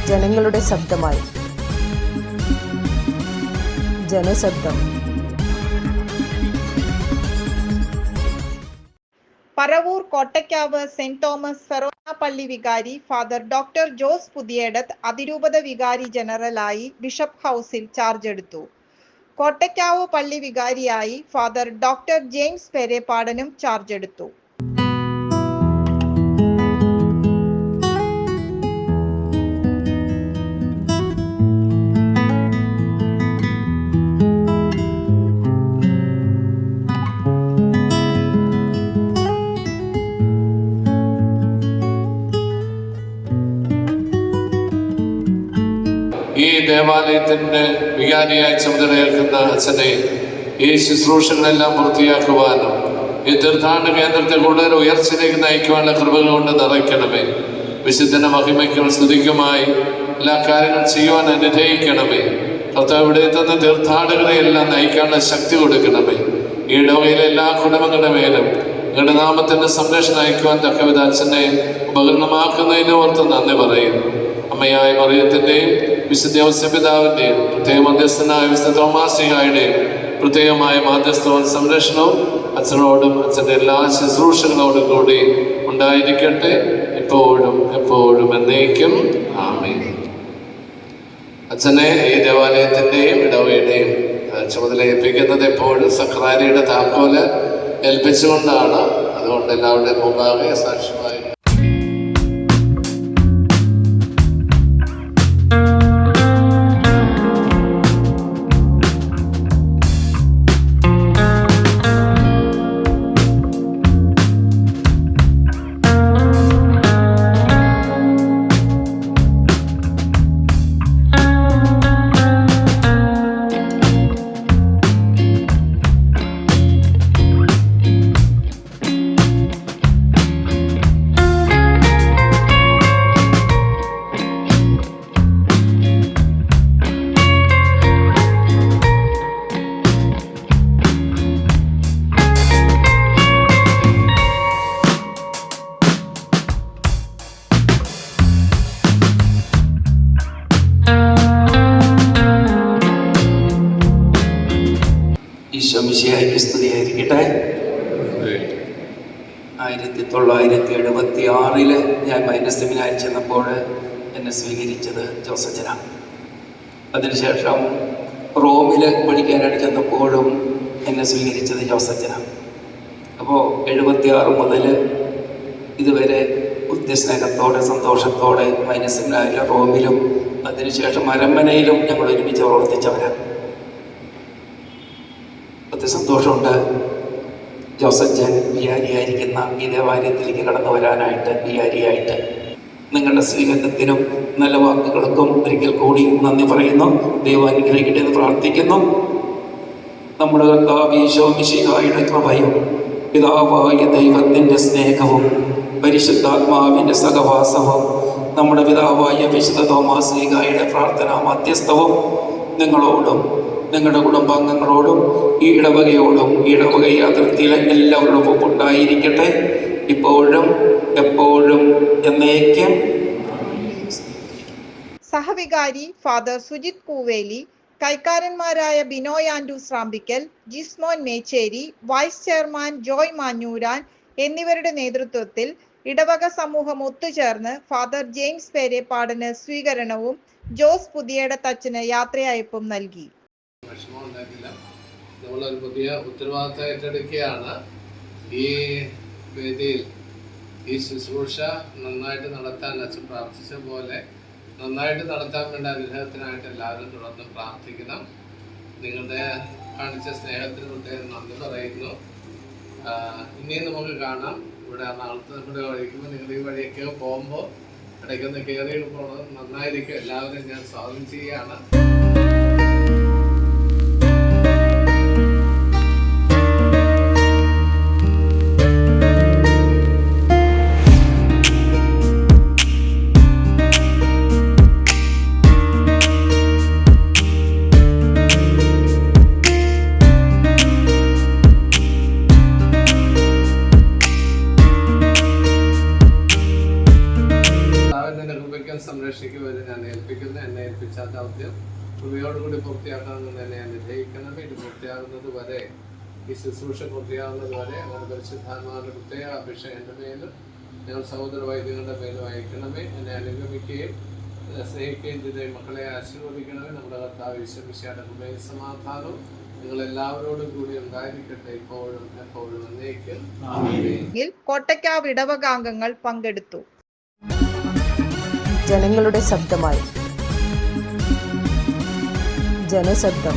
ജനങ്ങളുടെ ശബ്ദമായി. ജനശബ്ദം. Paravur Kottakkavu saint Thomas Forane പള്ളി വികാരി ഫാദർ ഡോക്ടർ ജോസ് പുതിയേടത്ത് അതിരൂപത വികാരി ജനറലായി ബിഷപ്പ് ഹൗസിൽ ചാർജ് എടുത്തു. കോട്ടയ്ക്കാവ് പള്ളി വികാരിയായി ഫാദർ ഡോക്ടർ ജെയിംസ് പെരേപ്പാടനും ചാർജ് എടുത്തു. ഈ ദേവാലയത്തിൻ്റെ വികാരിയായി ചുമതലയേൽക്കുന്ന അച്ഛനെ ഈ ശുശ്രൂഷകളെല്ലാം പൂർത്തിയാക്കുവാനും ഈ തീർത്ഥാടന കേന്ദ്രത്തെ കൂടുതൽ ഉയർച്ചയിലേക്ക് നയിക്കുവാനുള്ള കൃപകൾ കൊണ്ട് നിറയ്ക്കണമേ. വിശുദ്ധന്റെ മഹിമയ്ക്കും സ്തുതിക്കുമായി എല്ലാ കാര്യങ്ങളും ചെയ്യുവാൻ അനുഗ്രഹിക്കണമേ. കർത്താവ് ഇവിടെ എത്തുന്ന തീർത്ഥാടകരെയെല്ലാം നയിക്കാനുള്ള ശക്തി കൊടുക്കണമേ. ഈ ഇടവകയിലെ എല്ലാ കുടുംബങ്ങളുടെ മേലും നിങ്ങളുടെ നാമത്തിൻ്റെ സംരക്ഷണം അയക്കുവാൻ തക്കവിധ അച്ഛനെ ഉപകരണമാക്കുന്നതിന് ഓർത്ത് നന്ദി പറയുന്നു. അമ്മയായ മറിയത്തിൻ്റെയും വിശുദ്ധ ഔസേപ്പിതാവിൻ്റെയും പ്രത്യേക മധ്യസ്ഥനായ വിശുദ്ധ തോമാശ്ലീഹായുടെയും പ്രത്യേകമായ മാധ്യസ്ഥവും സംരക്ഷണവും അച്ഛനോടും അച്ഛൻ്റെ എല്ലാ ശുശ്രൂഷകളോടും കൂടി ഉണ്ടായിരിക്കട്ടെ, എപ്പോഴും എപ്പോഴും എന്നേക്കും. ആമേൻ. അച്ഛനെ ഈ ദേവാലയത്തിൻ്റെയും ഇടവകയുടെയും ചുമതല ഏൽപ്പിക്കുന്നത് എപ്പോഴും സക്രാരിയുടെ താക്കോല് ഏൽപ്പിച്ചുകൊണ്ടാണ്. അതുകൊണ്ട് എല്ലാവരുടെയും മുമ്പാകെ സാക്ഷ്യമായി ഈശോമിശിഹായ്ക്ക് സ്തുതിയായിരിക്കട്ടെ. 1976 ഞാൻ മൈനസ് സെമിനാരിൽ ചെന്നപ്പോൾ എന്നെ സ്വീകരിച്ചത് ജോസച്ചനാണ്. അതിനുശേഷം റോമിൽ പഠിക്കാനായിട്ട് ചെന്നപ്പോഴും എന്നെ സ്വീകരിച്ചത് ജോസച്ചനാണ്. അപ്പോൾ 76 മുതൽ ഇതുവരെ ഒത്തിരി സ്നേഹത്തോടെ സന്തോഷത്തോടെ മൈനസ് സെമിനാരിലും റോമിലും അതിനുശേഷം അരമനയിലും ഞങ്ങൾ ഒരുമിച്ച് പ്രവർത്തിച്ചവരാണ്. ഒത്തിരി സന്തോഷമുണ്ട് ജോസച്ചൻ വികാരിയായിരിക്കുന്ന ഈ ദേവാലയത്തിലേക്ക് കടന്നു വരാനായിട്ട്, വികാരിയായിട്ട്. നിങ്ങളുടെ സ്വീകരണത്തിനും നല്ല വാക്കുകൾക്കും ഒരിക്കൽ കൂടി നന്ദി പറയുന്നു. ദൈവം അനുഗ്രഹിക്കട്ടെ എന്ന് പ്രാർത്ഥിക്കുന്നു. നമ്മുടെ കർത്താവ് ഈശോ മിശിഹായുടെ കൃപയും പിതാവായ ദൈവത്തിൻ്റെ സ്നേഹവും പരിശുദ്ധാത്മാവിൻ്റെ സഹവാസവും നമ്മുടെ പിതാവായ വിശുദ്ധ തോമാശ്ലീഹായുടെ പ്രാർത്ഥനാ മധ്യസ്ഥവും നിങ്ങളോടും നിങ്ങളുടെ കുടുംബാംഗങ്ങളോടും ഈ ഇടവകയോടും ഈ ഇടവക യാത്രത്തിലെ എല്ലാവരോടും ഉണ്ടായിരിക്കട്ടെ, ഇപ്പോഴും എപ്പോഴും എന്നേക്കും. സഹവികാരി ഫാദർ സുജിത് കൂവേലി, കൈക്കാരന്മാരായ Binoy Andrews Rampickal, Jismon Mechery, vice chairman Joy Manjooran എന്നിവരുടെ നേതൃത്വത്തിൽ ഇടവക സമൂഹം ഒത്തുചേർന്ന് ഫാദർ ജെയിംസ് പെരേപ്പാടന് സ്വീകരണവും ജോസ് പുതിയേടത്ത് അച്ഛന് യാത്രയയപ്പും നൽകി. വിഷമമുണ്ടാക്കില്ല. നമ്മളൊരു പുതിയ ഉത്തരവാദിത്തം ഏറ്റെടുക്കുകയാണ്. ഈ വേദിയിൽ ഈ ശുശ്രൂഷ നന്നായിട്ട് നടത്താൻ അച്ഛൻ പ്രാർത്ഥിച്ച പോലെ നന്നായിട്ട് നടത്താൻ വേണ്ട അനുഗ്രഹത്തിനായിട്ട് എല്ലാവരും തുടർന്ന് പ്രാർത്ഥിക്കണം. നിങ്ങളുടെ കാണിച്ച സ്നേഹത്തിന് പ്രത്യേകം നന്ദി പറയുന്നു. ഇനിയും നമുക്ക് കാണാം. ഇവിടെ നാളത്തെ നമ്മുടെ വഴിക്കുമ്പോൾ നിങ്ങൾ ഈ വഴിയൊക്കെ പോകുമ്പോൾ ഇടയ്ക്കൊന്ന് കയറി പോകുന്നത് നന്നായിരിക്കും. എല്ലാവരും ഞാൻ സ്വാഗതം ചെയ്യുകയാണ്. നയിക്കാൻ സംരക്ഷിക്കുവാൻ ഞാൻ ഏൽപ്പിക്കുന്നു. എന്നെ ഏൽപ്പിച്ച ദൗത്യം കൃപയോടുകൂടി പൂർത്തിയാക്കണമെന്ന് എന്നെ അനുഗ്രഹിക്കണമേ. ഇത് പൂർത്തിയാകുന്നത് വരെ, ഈ ശുശ്രൂഷ പൂർത്തിയാകുന്നത് വരെ അങ്ങനെ പരിശുദ്ധാത്മാവിന്റെ പ്രത്യേക അഭിഷേകം എൻ്റെ മേലും ഞങ്ങൾ സഹോദര വൈദികരുടെ മേലും അയക്കണമേ. എന്നെ അനുഗമിക്കുകയും സ്നേഹിക്കുകയും ചെയ്ത മക്കളെ ആശീർവദിക്കണമേ. നമ്മുടെ കർത്താവ് യേശുമിശിഹായുടെ കൃപയും സമാധാനവും നിങ്ങളെല്ലാവരോടും കൂടി ഉണ്ടായിരിക്കട്ടെ, ഇപ്പോഴും എപ്പോഴും എന്നേക്കും. ആമേൻ. കോട്ടയ്ക്കാവ് ഇടവകാംഗങ്ങൾ പങ്കെടുത്തു. ജനങ്ങളുടെ ശബ്ദമായി ജനശബ്ദം.